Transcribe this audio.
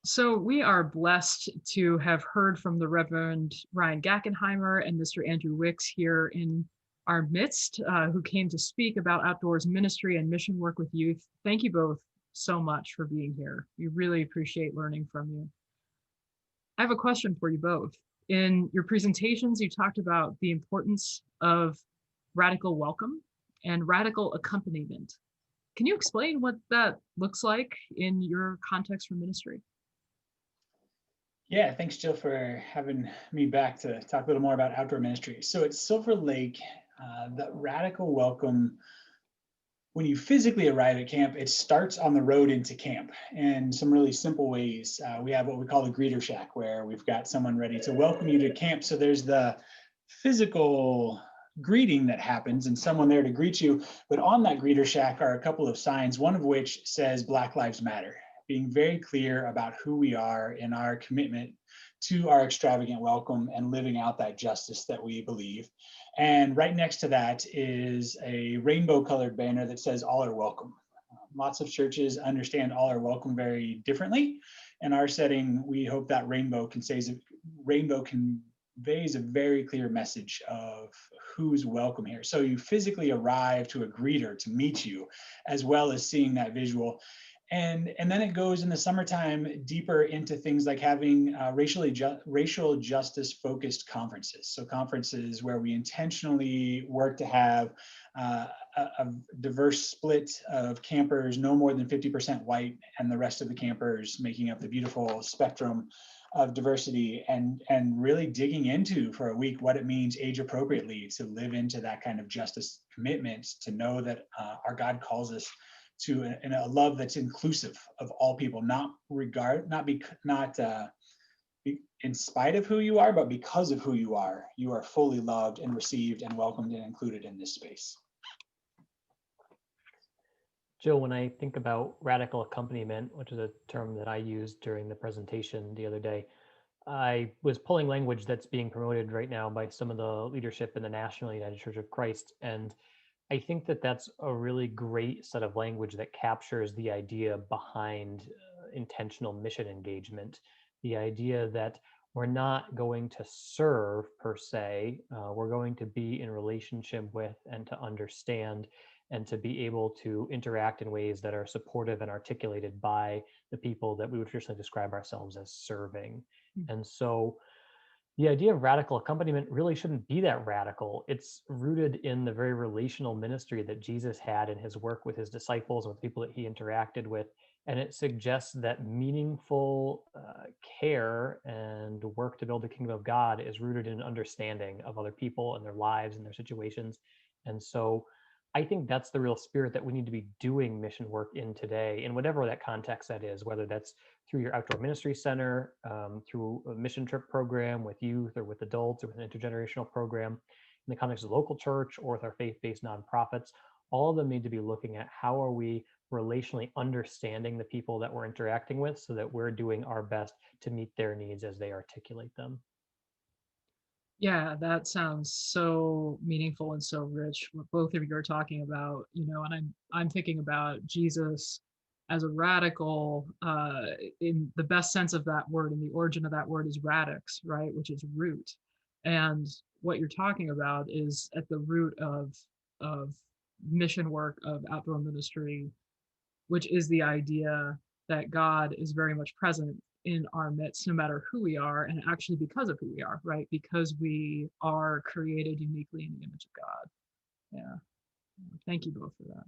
So we are blessed to have heard from the Reverend Ryan Gackenheimer and Mr. Andrew Wicks here in our midst, who came to speak about outdoors ministry and mission work with youth. Thank you both so much for being here. We really appreciate learning from you. I have a question for you both. In your presentations, you talked about the importance of radical welcome and radical accompaniment. Can you explain what that looks like in your context for ministry? Yeah, thanks, Jill, for having me back to talk a little more about outdoor ministry. So at Silver Lake, the radical welcome, when you physically arrive at camp, it starts on the road into camp. And some really simple ways. We have what we call the greeter shack, where we've got someone ready to welcome you to camp. So there's the physical greeting that happens and someone there to greet you. But on that greeter shack are a couple of signs, one of which says Black Lives Matter, being very clear about who we are in our commitment to our extravagant welcome and living out that justice that we believe. And right next to that is a rainbow colored banner that says all are welcome. Lots of churches understand all are welcome very differently. In our setting, we hope that rainbow conveys a very clear message of who's welcome here. So you physically arrive to a greeter to meet you, as well as seeing that visual. And then it goes in the summertime deeper into things like having racial justice focused conferences. So conferences where we intentionally work to have a diverse split of campers, no more than 50% white, and the rest of the campers making up the beautiful spectrum of diversity, and really digging into for a week what it means age appropriately to live into that kind of justice commitment, to know that our God calls us to a love that's inclusive of all people, not in spite of who you are, but because of who you are fully loved and received and welcomed and included in this space. Jill, when I think about radical accompaniment, which is a term that I used during the presentation the other day, I was pulling language that's being promoted right now by some of the leadership in the National United Church of Christ. And I think that that's a really great set of language that captures the idea behind intentional mission engagement. The idea that we're not going to serve per se, we're going to be in relationship with and to understand and to be able to interact in ways that are supportive and articulated by the people that we would traditionally describe ourselves as serving. And so the idea of radical accompaniment really shouldn't be that radical. It's rooted in the very relational ministry that Jesus had in his work with his disciples and with people that he interacted with. And it suggests that meaningful care and work to build the kingdom of God is rooted in understanding of other people and their lives and their situations. And so I think that's the real spirit that we need to be doing mission work in today, in whatever that context that is, whether that's through your outdoor ministry center, through a mission trip program with youth or with adults, or with an intergenerational program, in the context of local church or with our faith-based nonprofits. All of them need to be looking at how are we relationally understanding the people that we're interacting with so that we're doing our best to meet their needs as they articulate them. Yeah, that sounds so meaningful and so rich, what both of you are talking about, and I'm thinking about Jesus as a radical, in the best sense of that word, and the origin of that word is radix, right, which is root. And what you're talking about is at the root of mission work, of outdoor ministry, which is the idea that God is very much present in our midst, no matter who we are, and actually because of who we are, right? Because we are created uniquely in the image of God. Yeah. Thank you both for that.